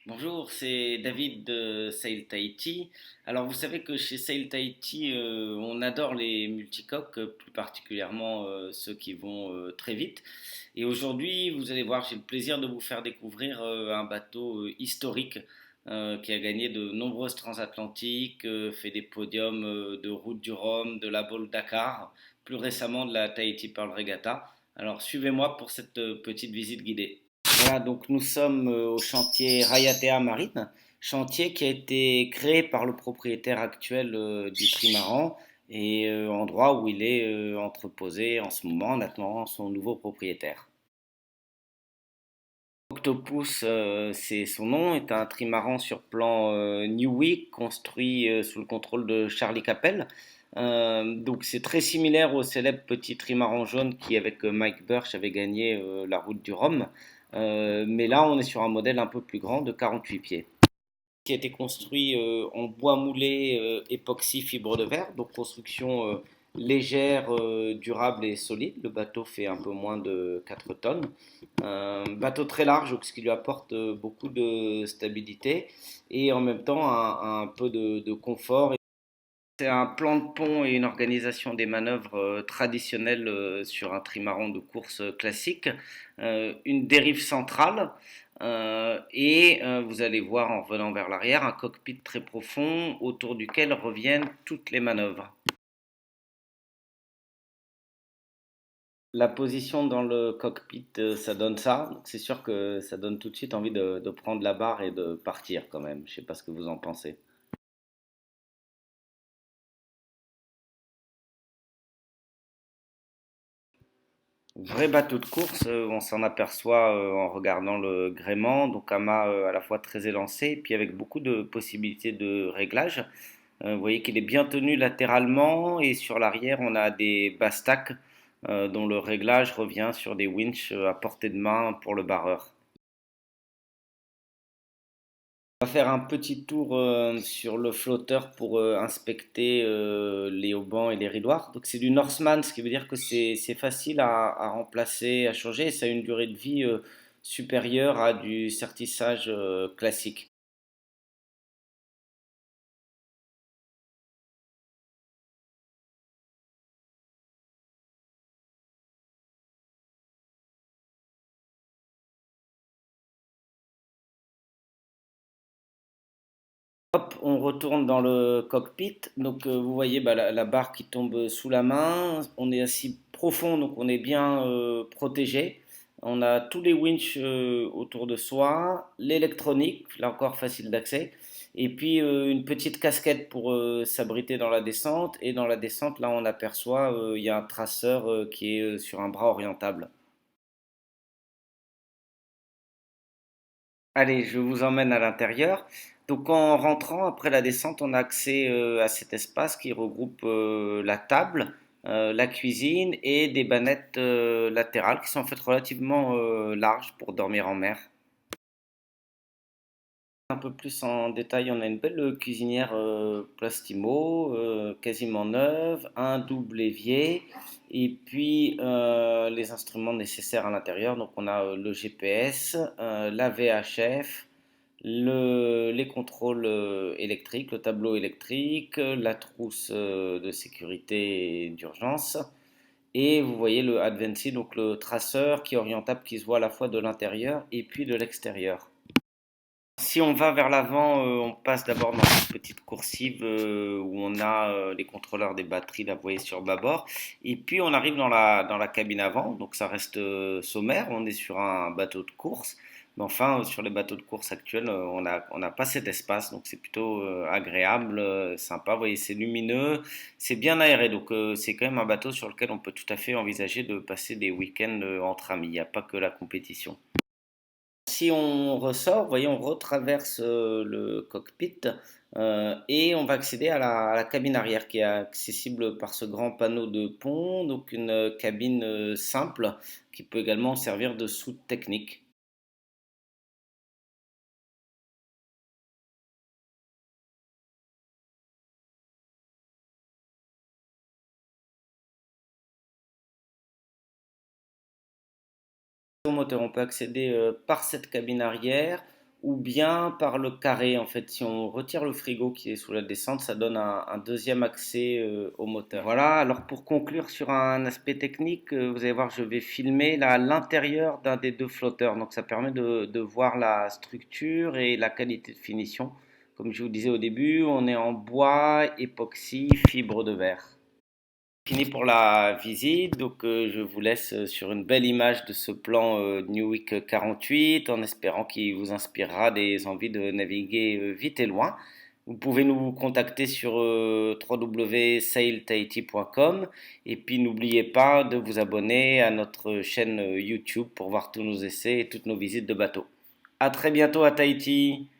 Bonjour, c'est David de Sail Tahiti. Alors vous savez que chez Sail Tahiti, on adore les multicoques, plus particulièrement ceux qui vont très vite. Et aujourd'hui, vous allez voir, j'ai le plaisir de vous faire découvrir un bateau historique qui a gagné de nombreuses transatlantiques, fait des podiums de Route du Rhum, de la Bolle Dakar, plus récemment de la Tahiti Pearl Regatta. Alors suivez-moi pour cette petite visite guidée. Voilà, donc nous sommes au chantier Rayatea Marine, chantier qui a été créé par le propriétaire actuel du trimaran et endroit où il est entreposé en ce moment en attendant son nouveau propriétaire. Octopus, c'est son nom, est un trimaran sur plan Newick construit sous le contrôle de Charlie Capel. Donc c'est très similaire au célèbre petit trimaran jaune qui avec Mike Birch avait gagné la route du Rhum. Mais là on est sur un modèle un peu plus grand de 48 pieds qui a été construit en bois moulé époxy fibre de verre, donc construction légère, durable et solide. Le bateau fait un peu moins de 4 tonnes. Un bateau très large, ce qui lui apporte beaucoup de stabilité et en même temps un peu de confort. C'est un plan de pont et une organisation des manœuvres traditionnelles sur un trimaran de course classique, une dérive centrale et vous allez voir en revenant vers l'arrière un cockpit très profond autour duquel reviennent toutes les manœuvres. La position dans le cockpit, ça donne ça. Donc c'est sûr que ça donne tout de suite envie de prendre la barre et de partir quand même. Je sais pas ce que vous en pensez. Vrai bateau de course, on s'en aperçoit en regardant le gréement, donc un mât à la fois très élancé, puis avec beaucoup de possibilités de réglage. Vous voyez qu'il est bien tenu latéralement et sur l'arrière on a des bastacs dont le réglage revient sur des winches à portée de main pour le barreur. On va faire un petit tour sur le flotteur pour inspecter les haubans et les ridoirs. Donc c'est du Norseman, ce qui veut dire que c'est facile à remplacer, à changer, et ça a une durée de vie supérieure à du certissage classique. Hop, on retourne dans le cockpit. Donc vous voyez bah, la barre qui tombe sous la main. On est assis profond, donc on est bien protégé. On a tous les winches autour de soi, l'électronique, là encore facile d'accès, et puis une petite casquette pour s'abriter dans la descente. Et dans la descente, là, on aperçoit, il y a un traceur qui est sur un bras orientable. Allez, je vous emmène à l'intérieur. Donc en rentrant après la descente, on a accès à cet espace qui regroupe la table, la cuisine et des bannettes latérales qui sont en fait relativement larges pour dormir en mer. Un peu plus en détail, on a une belle cuisinière Plastimo, quasiment neuve, un double évier et puis les instruments nécessaires à l'intérieur. Donc on a le GPS, la VHF, les contrôles électriques, le tableau électrique, la trousse de sécurité et d'urgence. Et vous voyez le Advancy, donc le traceur qui est orientable, qui se voit à la fois de l'intérieur et puis de l'extérieur. Si on va vers l'avant, on passe d'abord dans une petite coursive où on a les contrôleurs des batteries, là, vous voyez sur bâbord. Et puis on arrive dans la cabine avant, donc ça reste sommaire, on est sur un bateau de course. Mais enfin, sur les bateaux de course actuels, on n'a pas cet espace, donc c'est plutôt agréable, sympa. Vous voyez, c'est lumineux, c'est bien aéré, donc c'est quand même un bateau sur lequel on peut tout à fait envisager de passer des week-ends entre amis. Il n'y a pas que la compétition. Si on ressort, vous voyez, on retraverse le cockpit et on va accéder à la cabine arrière qui est accessible par ce grand panneau de pont, donc une cabine simple qui peut également servir de soute technique. Au moteur, on peut accéder par cette cabine arrière ou bien par le carré. En fait, si on retire le frigo qui est sous la descente, ça donne un deuxième accès au moteur. Voilà, alors pour conclure sur un aspect technique, vous allez voir, je vais filmer là l'intérieur d'un des deux flotteurs. Donc ça permet de voir la structure et la qualité de finition. Comme je vous disais au début, on est en bois, époxy, fibre de verre. Fini pour la visite, donc je vous laisse sur une belle image de ce plan Newick 48 en espérant qu'il vous inspirera des envies de naviguer vite et loin. Vous pouvez nous contacter sur www.sailtahiti.com et puis n'oubliez pas de vous abonner à notre chaîne YouTube pour voir tous nos essais et toutes nos visites de bateau. À très bientôt à Tahiti.